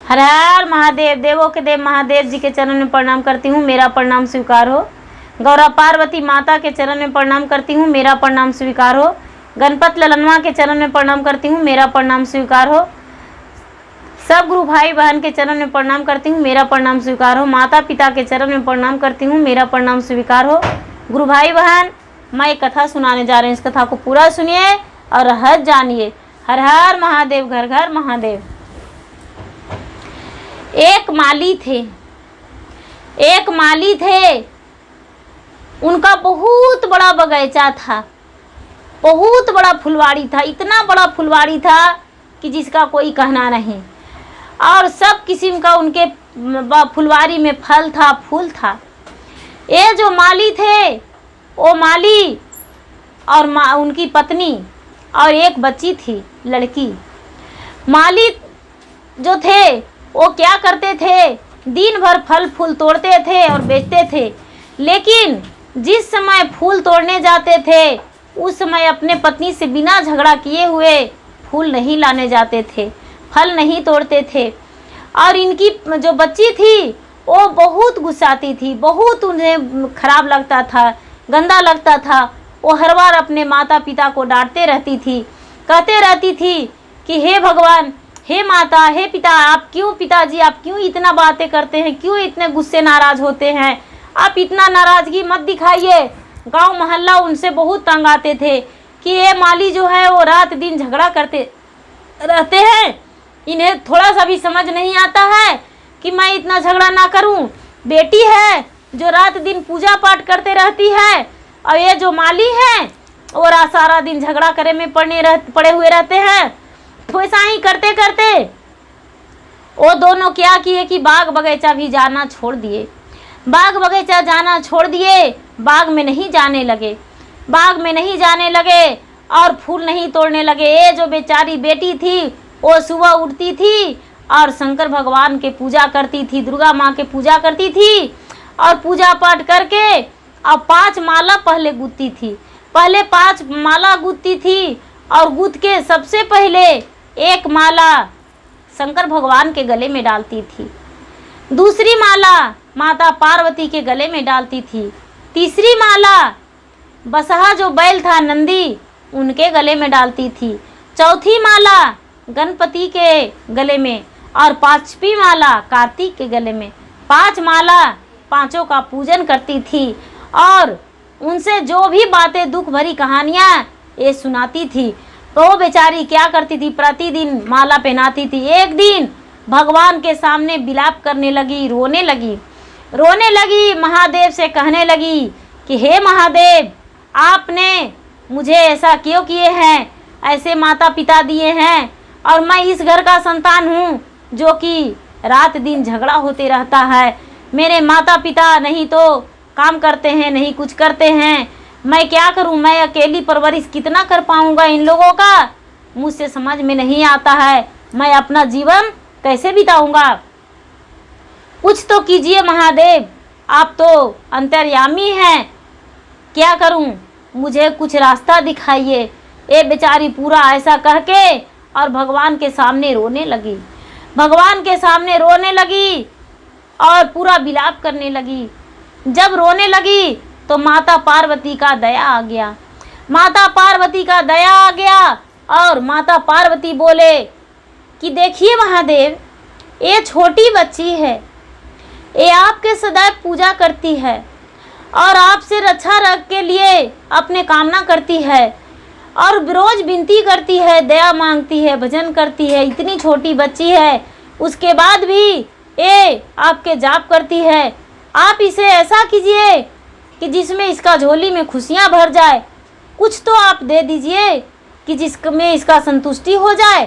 हर हर महादेव। देवों के देव महादेव जी के चरण में प्रणाम करती हूँ, मेरा प्रणाम स्वीकार हो। गौरा पार्वती माता के चरण में प्रणाम करती हूँ, मेरा प्रणाम स्वीकार हो। गणपत ललनवा के चरण में प्रणाम करती हूँ, मेरा प्रणाम स्वीकार हो। सब गुरु भाई बहन के चरण में प्रणाम करती हूँ, मेरा प्रणाम स्वीकार हो। माता पिता के चरण में प्रणाम करती हूँ, मेरा प्रणाम स्वीकार हो। गुरु भाई बहन, मैं एक कथा सुनाने जा रही हूँ, इस कथा को पूरा सुनिए और रहस्य जानिए। हर हर महादेव, घर घर महादेव। एक माली थे, उनका बहुत बड़ा बगीचा था, बहुत बड़ा फुलवाड़ी था, इतना बड़ा फुलवाड़ी था कि जिसका कोई कहना नहीं। और सब किस्म का उनके फुलवाड़ी में फल था, फूल था। ये जो माली थे, वो माली और उनकी पत्नी और एक बच्ची थी, लड़की। माली जो थे वो क्या करते थे, दिन भर फल फूल तोड़ते थे और बेचते थे। लेकिन जिस समय फूल तोड़ने जाते थे, उस समय अपने पत्नी से बिना झगड़ा किए हुए फूल नहीं लाने जाते थे, फल नहीं तोड़ते थे। और इनकी जो बच्ची थी वो बहुत गुस्साती थी, बहुत उन्हें खराब लगता था, गंदा लगता था। वो हर बार अपने माता पिता को डांटते रहती थी, कहते रहती थी कि हे भगवान, हे माता, हे पिता, आप क्यों, पिताजी आप क्यों इतना बातें करते हैं, क्यों इतने गुस्से नाराज होते हैं, आप इतना नाराज़गी मत दिखाइए। गांव मोहल्ला उनसे बहुत तंग आते थे कि ये माली जो है वो रात दिन झगड़ा करते रहते हैं, इन्हें थोड़ा सा भी समझ नहीं आता है कि मैं इतना झगड़ा ना करूं। बेटी है जो रात दिन पूजा पाठ करते रहती है, और ये जो माली है वो सारा दिन झगड़ा करे में पड़े हुए रहते हैं। तो ऐसा ही करते करते वो दोनों क्या किए कि बाग बगीचा भी जाना छोड़ दिए। बाग बगीचा जाना छोड़ दिए, बाग में नहीं जाने लगे, बाग में नहीं जाने लगे और फूल नहीं तोड़ने लगे। ये जो बेचारी बेटी थी वो सुबह उठती थी और शंकर भगवान के पूजा करती थी, दुर्गा माँ के पूजा करती थी और पूजा पाठ करके और 5 माला पहले गूंथती थी। पहले 5 माला गूंथती थी और गूंथ के सबसे पहले एक माला शंकर भगवान के गले में डालती थी, दूसरी माला माता पार्वती के गले में डालती थी, तीसरी माला बसहा जो बैल था नंदी उनके गले में डालती थी, चौथी माला गणपति के गले में और 5वीं माला कार्तिक के गले में। 5 माला, पांचों का पूजन करती थी और उनसे जो भी बातें, दुख भरी कहानियाँ ये सुनाती थी। तो वो बेचारी क्या करती थी, प्रतिदिन माला पहनाती थी। एक दिन भगवान के सामने विलाप करने लगी, रोने लगी, महादेव से कहने लगी कि हे महादेव, आपने मुझे ऐसा क्यों किए हैं, ऐसे माता पिता दिए हैं और मैं इस घर का संतान हूँ जो कि रात दिन झगड़ा होते रहता है। मेरे माता पिता नहीं तो काम करते हैं, नहीं कुछ करते हैं, मैं क्या करूं, मैं अकेली परवरिश कितना कर पाऊंगा इन लोगों का, मुझसे समझ में नहीं आता है, मैं अपना जीवन कैसे बिताऊंगा। कुछ तो कीजिए महादेव, आप तो अंतर्यामी हैं, क्या करूं, मुझे कुछ रास्ता दिखाइए। ये बेचारी पूरा ऐसा कह के और भगवान के सामने रोने लगी, भगवान के सामने रोने लगी और पूरा विलाप करने लगी। जब रोने लगी तो माता पार्वती का दया आ गया, माता पार्वती का दया आ गया और माता पार्वती बोले कि देखिए महादेव, ये छोटी बच्ची है, ये आपके सदैव पूजा करती है और आपसे रक्षा रख के लिए अपने कामना करती है और रोज विनती करती है, दया मांगती है, भजन करती है। इतनी छोटी बच्ची है, उसके बाद भी ये आपके जाप करती है। आप इसे ऐसा कीजिए कि जिसमें इसका झोली में खुशियाँ भर जाए, कुछ तो आप दे दीजिए कि जिसमें इसका संतुष्टि हो जाए।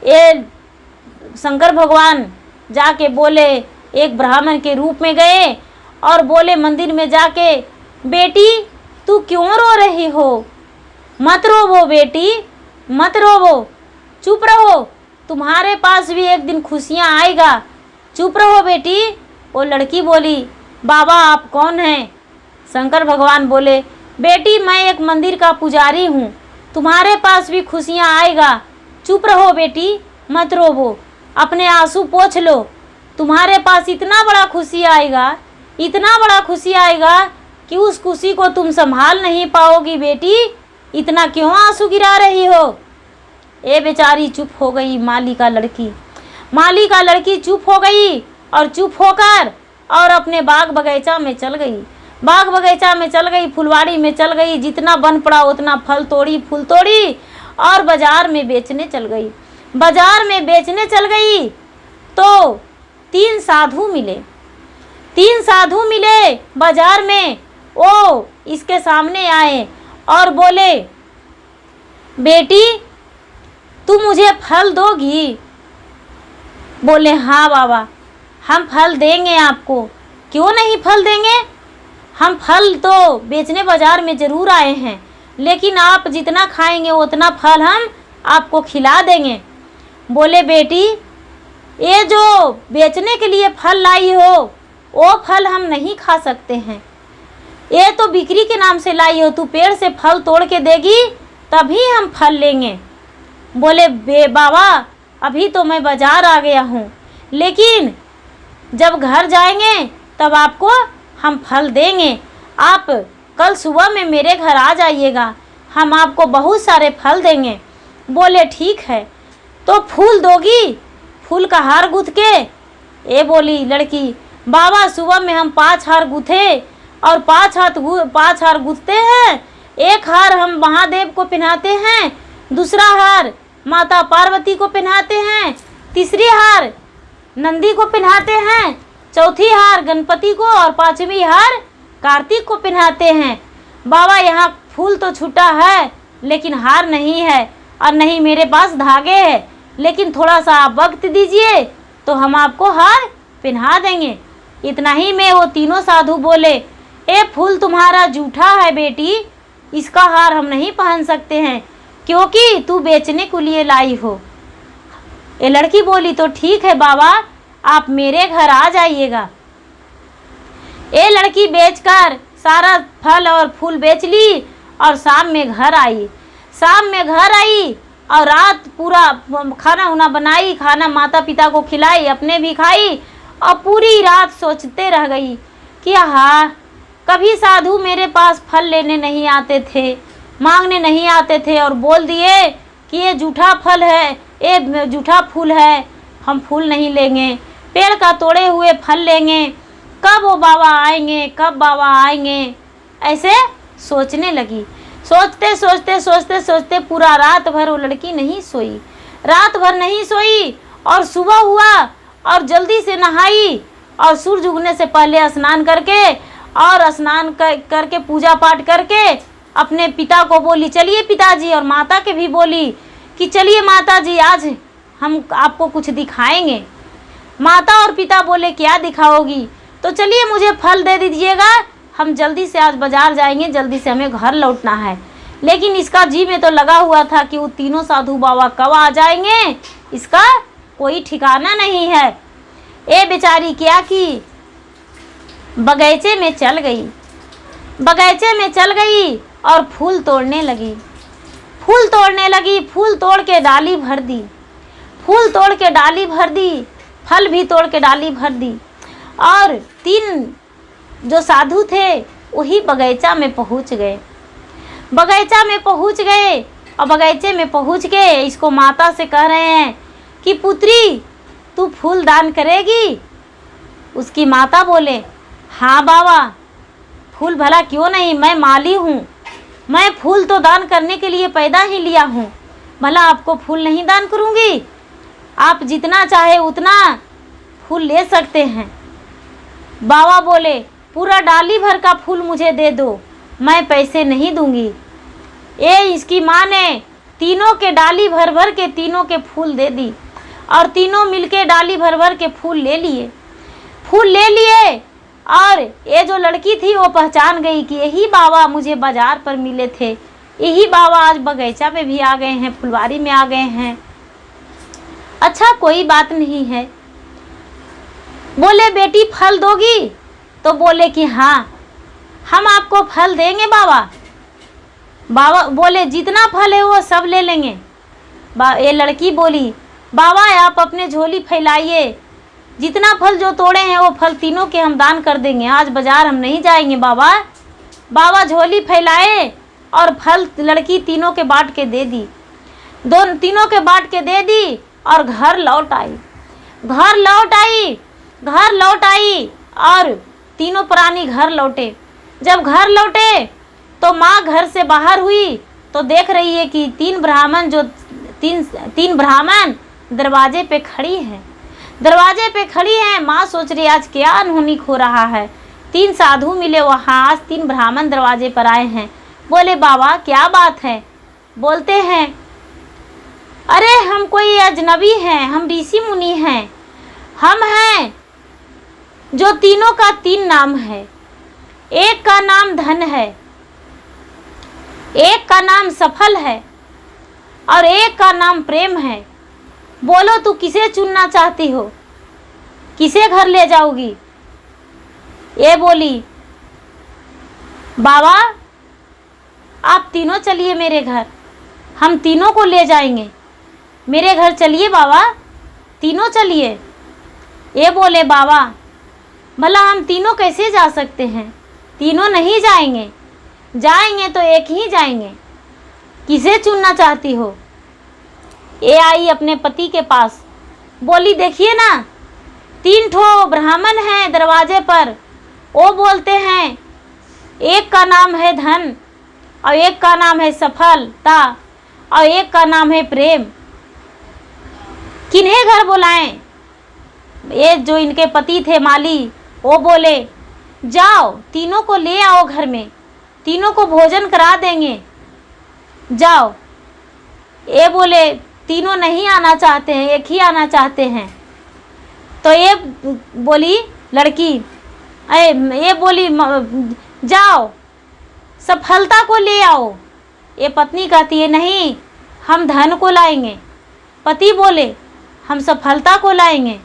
ये शंकर भगवान जाके बोले, एक ब्राह्मण के रूप में गए और बोले मंदिर में जाके, बेटी तू क्यों रो रही हो, मत रोवो बेटी, मत रोवो, चुप रहो, तुम्हारे पास भी एक दिन खुशियाँ आएगा, चुप रहो बेटी। वो लड़की बोली, बाबा आप कौन हैं? शंकर भगवान बोले, बेटी मैं एक मंदिर का पुजारी हूँ, तुम्हारे पास भी खुशियाँ आएगा, चुप रहो बेटी, मत रोवो। अपने आंसू पोंछ लो, तुम्हारे पास इतना बड़ा खुशी आएगा, इतना बड़ा खुशी आएगा कि उस खुशी को तुम संभाल नहीं पाओगी। बेटी इतना क्यों आंसू गिरा रही हो? ए बेचारी चुप हो गई। माली का लड़की चुप हो गई और चुप होकर और अपने बाग बगीचा में चल गई। बाग बगीचा में चल गई, फुलवाड़ी में चल गई, जितना बन पड़ा उतना फल तोड़ी, फूल तोड़ी और बाजार में बेचने चल गई। बाजार में बेचने चल गई तो 3 साधु मिले बाजार में। वो इसके सामने आए और बोले, बेटी तू मुझे फल दोगी? बोले, हाँ बाबा, हम फल देंगे आपको। क्यों नहीं फल देंगे? हम फल तो बेचने बाजार में ज़रूर आए हैं, लेकिन आप जितना खाएंगे उतना फल हम आपको खिला देंगे। बोले, बेटी ये जो बेचने के लिए फल लाई हो वो फल हम नहीं खा सकते हैं, ये तो बिक्री के नाम से लाई हो, तू पेड़ से फल तोड़ के देगी तभी हम फल लेंगे। बोले, बाबा अभी तो मैं बाजार आ गया हूँ, लेकिन जब घर जाएंगे तब आपको हम फल देंगे। आप कल सुबह में मेरे घर आ जाइएगा, हम आपको बहुत सारे फल देंगे। बोले, ठीक है, तो फूल दोगी? फूल का हार गूँथ के? ये बोली लड़की, बाबा सुबह में हम 5 हार गूँथे और 5 हार गूँथते हैं। एक हार हम महादेव को पहनाते हैं, दूसरा हार माता पार्वती को पहनाते हैं, तीसरी हार नंदी को पहनाते हैं, चौथी हार गणपति को और 5वीं हार कार्तिक को पहनाते हैं। बाबा यहाँ फूल तो छूटा है लेकिन हार नहीं है और नहीं मेरे पास धागे हैं, लेकिन थोड़ा सा आप वक्त दीजिए तो हम आपको हार पहना देंगे। इतना ही में वो तीनों साधु बोले, ए फूल तुम्हारा जूठा है बेटी, इसका हार हम नहीं पहन सकते हैं क्योंकि तू बेचने के लिए लाई हो। ये लड़की बोली, तो ठीक है बाबा, आप मेरे घर आ जाइएगा। ये लड़की बेचकर सारा फल और फूल बेच ली और शाम में घर आई और रात पूरा खाना उना बनाई, खाना माता पिता को खिलाई, अपने भी खाई और पूरी रात सोचते रह गई कि हाँ, कभी साधु मेरे पास फल लेने नहीं आते थे, मांगने नहीं आते थे और बोल दिए कि ये जूठा फल है, ये जूठा फूल है, हम फूल नहीं लेंगे, पेड़ का तोड़े हुए फल लेंगे, कब वो बाबा आएंगे। ऐसे सोचने लगी। सोचते पूरा रात भर वो लड़की नहीं सोई और सुबह हुआ और जल्दी से नहाई और सूरज उगने से पहले स्नान करके पूजा पाठ करके अपने पिता को बोली, चलिए पिताजी, और माता के भी बोली कि चलिए माताजी, आज हम आपको कुछ दिखाएंगे। माता और पिता बोले, क्या दिखाओगी? तो चलिए मुझे फल दे दीजिएगा, हम जल्दी से आज बाजार जाएंगे, जल्दी से हमें घर लौटना है। लेकिन इसका जी में तो लगा हुआ था कि वो तीनों साधु बाबा कब आ जाएंगे, इसका कोई ठिकाना नहीं है। ए बेचारी क्या की, बगीचे में चल गई और फूल तोड़ने लगी। फूल तोड़ के डाली भर दी, फल भी तोड़ के डाली भर दी और 3 जो साधु थे वही बगीचा में पहुंच गए और बगीचे में पहुंच के इसको माता से कह रहे हैं कि पुत्री तू फूल दान करेगी? उसकी माता बोले, हाँ बाबा, फूल भला क्यों नहीं, मैं माली हूँ, मैं फूल तो दान करने के लिए पैदा ही लिया हूँ, भला आपको फूल नहीं दान करूँगी? आप जितना चाहे उतना फूल ले सकते हैं। बाबा बोले, पूरा डाली भर का फूल मुझे दे दो, मैं पैसे नहीं दूंगी। इसकी माँ ने तीनों के डाली भर भर के तीनों के फूल दे दी और तीनों मिलके डाली भर भर के फूल ले लिए और ये जो लड़की थी वो पहचान गई कि यही बाबा मुझे बाजार पर मिले थे, यही बाबा आज बगीचा में भी आ गए हैं, फुलवारी में आ गए हैं। अच्छा कोई बात नहीं है। बोले, बेटी फल दोगी? तो बोले कि हाँ, हम आपको फल देंगे बाबा। बाबा बोले, जितना फल है वो सब ले लेंगे। ये लड़की बोली, बाबा आप अपने झोली फैलाइए, जितना फल जो तोड़े हैं वो फल तीनों के हम दान कर देंगे, आज बाजार हम नहीं जाएंगे बाबा। बाबा झोली फैलाए और फल लड़की तीनों के बांट के दे दी, तीनों के बांट के दे दी और घर लौट आई और तीनों प्राणी घर लौटे। जब घर लौटे तो माँ घर से बाहर हुई तो देख रही है कि तीन ब्राह्मण दरवाजे पे खड़ी हैं। माँ सोच रही आज क्या अनहोनी हो रहा है, 3 साधु मिले वहाँ, आज 3 ब्राह्मण दरवाजे पर आए हैं। बोले बाबा क्या बात है? बोलते हैं अरे हम कोई अजनबी हैं, हम ऋषि मुनि हैं, हम हैं जो तीनों का 3 नाम है, एक का नाम धन है, एक का नाम सफल है और एक का नाम प्रेम है। बोलो तू किसे चुनना चाहती हो, किसे घर ले जाओगी? ये बोली बाबा आप तीनों चलिए मेरे घर, हम तीनों को ले जाएंगे, मेरे घर चलिए बाबा, तीनों चलिए। ये बोले बाबा भला हम तीनों कैसे जा सकते हैं, तीनों नहीं जाएंगे, जाएंगे तो एक ही जाएंगे, किसे चुनना चाहती हो? ये आई अपने पति के पास, बोली देखिए ना 3 ठो ब्राह्मण हैं दरवाजे पर, वो बोलते हैं एक का नाम है धन और एक का नाम है सफलता और एक का नाम है प्रेम, किन्हें घर बुलाएं? ये जो इनके पति थे माली, वो बोले जाओ तीनों को ले आओ घर में, तीनों को भोजन करा देंगे, जाओ। ये बोले तीनों नहीं आना चाहते हैं, एक ही आना चाहते हैं। तो ये बोली लड़की, ये बोली जाओ सफलता को ले आओ। ये पत्नी कहती है नहीं हम धन को लाएंगे, पति बोले हम सफलता को लाएंगे।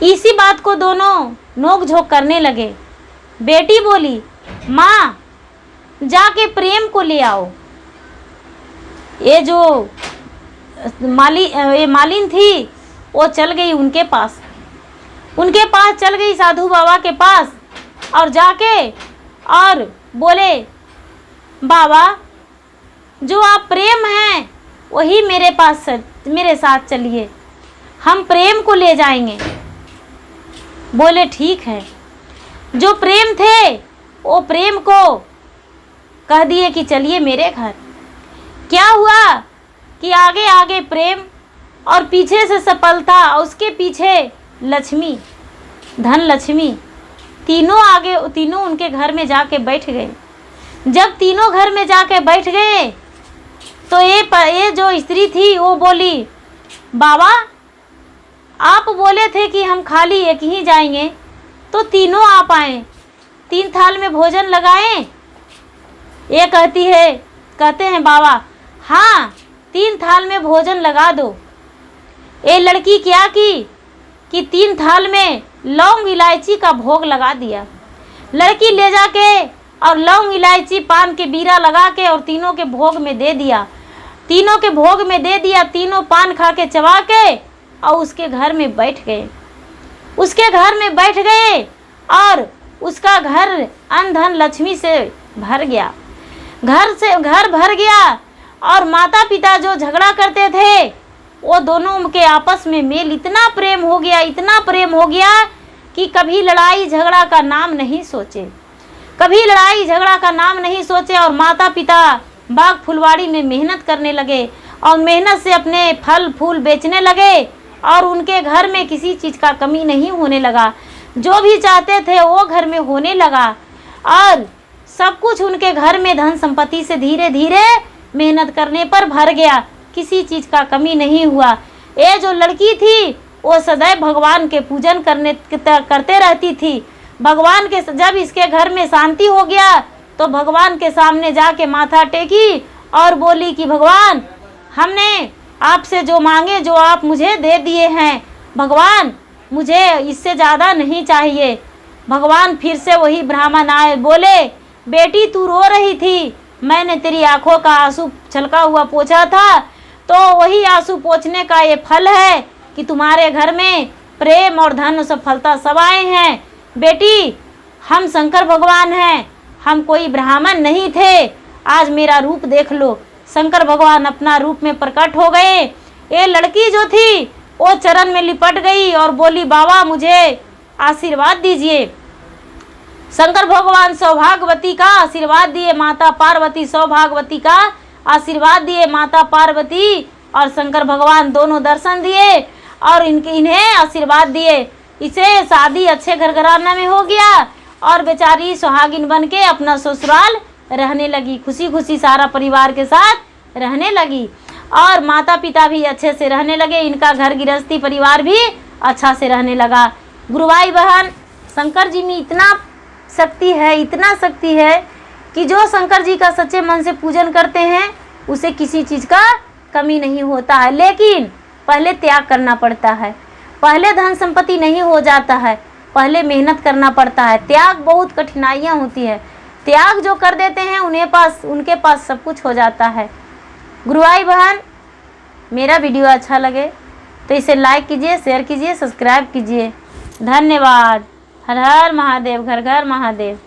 इसी बात को दोनों नोक झोंक करने लगे। बेटी बोली माँ जाके प्रेम को ले आओ। ये जो मालिन थी वो चल गई उनके पास चल गई साधु बाबा के पास और जाके और बोले बाबा जो आप प्रेम हैं वही मेरे साथ चलिए, हम प्रेम को ले जाएंगे। बोले ठीक है। जो प्रेम थे वो प्रेम को कह दिए कि चलिए मेरे घर। क्या हुआ कि आगे आगे प्रेम और पीछे से सफलता और उसके पीछे लक्ष्मी, धन लक्ष्मी, तीनों उनके घर में जाके बैठ गए। जब तीनों घर में जाके बैठ गए तो ये जो स्त्री थी वो बोली बाबा आप बोले थे कि हम खाली एक ही जाएंगे, तो तीनों आप आए, 3 थाल में भोजन लगाएं। ये कहते हैं बाबा हाँ 3 थाल में भोजन लगा दो। ये लड़की क्या की कि 3 थाल में लौंग इलायची का भोग लगा दिया। लड़की ले जाके और लौंग इलायची पान के बीरा लगा के और तीनों के भोग में दे दिया। तीनों पान खा के चबा के और उसके घर में बैठ गए और उसका घर अन्न धन लक्ष्मी से भर गया। घर भर गया और माता पिता जो झगड़ा करते थे वो दोनों के आपस में मेल इतना प्रेम हो गया कि कभी लड़ाई झगड़ा का नाम नहीं सोचे और माता पिता बाग फुलवाड़ी में मेहनत करने लगे और मेहनत से अपने फल फूल बेचने लगे और उनके घर में किसी चीज़ का कमी नहीं होने लगा। जो भी चाहते थे वो घर में होने लगा और सब कुछ उनके घर में धन संपत्ति से धीरे धीरे मेहनत करने पर भर गया, किसी चीज़ का कमी नहीं हुआ। ये जो लड़की थी वो सदैव भगवान के पूजन करते रहती थी। भगवान के जब इसके घर में शांति हो गया तो भगवान के सामने जाके माथा टेकी और बोली कि भगवान हमने आपसे जो मांगे जो आप मुझे दे दिए हैं, भगवान मुझे इससे ज़्यादा नहीं चाहिए। भगवान फिर से वही ब्राह्मण आए, बोले बेटी तू रो रही थी, मैंने तेरी आंखों का आंसू छलका हुआ पोंछा था, तो वही आंसू पोंछने का ये फल है कि तुम्हारे घर में प्रेम और धन सफलता सब आए हैं। बेटी, हम शंकर भगवान हैं, हम कोई ब्राह्मण नहीं थे। आज मेरा रूप देख लो। शंकर भगवान अपना रूप में प्रकट हो गए। ये लड़की जो थी वो चरण में लिपट गई और बोली, बाबा मुझे आशीर्वाद दीजिए। शंकर भगवान सौभाग्यवती का आशीर्वाद दिए, माता पार्वती सौभाग्यवती का आशीर्वाद दिए। माता पार्वती और शंकर भगवान दोनों दर्शन दिए और इन्हें आशीर्वाद दिए। इसे शादी अच्छे घर घराना में हो गया और बेचारी सुहागिन बन के अपना ससुराल रहने लगी, खुशी खुशी सारा परिवार के साथ रहने लगी और माता पिता भी अच्छे से रहने लगे। इनका घर गृहस्थी परिवार भी अच्छा से रहने लगा। गुरु भाई बहन, शंकर जी में इतना शक्ति है कि जो शंकर जी का सच्चे मन से पूजन करते हैं उसे किसी चीज़ का कमी नहीं होता है। लेकिन पहले त्याग करना पड़ता है, पहले धन संपत्ति नहीं हो जाता है, पहले मेहनत करना पड़ता है। त्याग बहुत कठिनाइयाँ होती है, त्याग जो कर देते हैं उनके पास सब कुछ हो जाता है। गुरु भाई बहन, मेरा वीडियो अच्छा लगे तो इसे लाइक कीजिए, शेयर कीजिए, सब्सक्राइब कीजिए। धन्यवाद। हर हर महादेव, घर घर महादेव।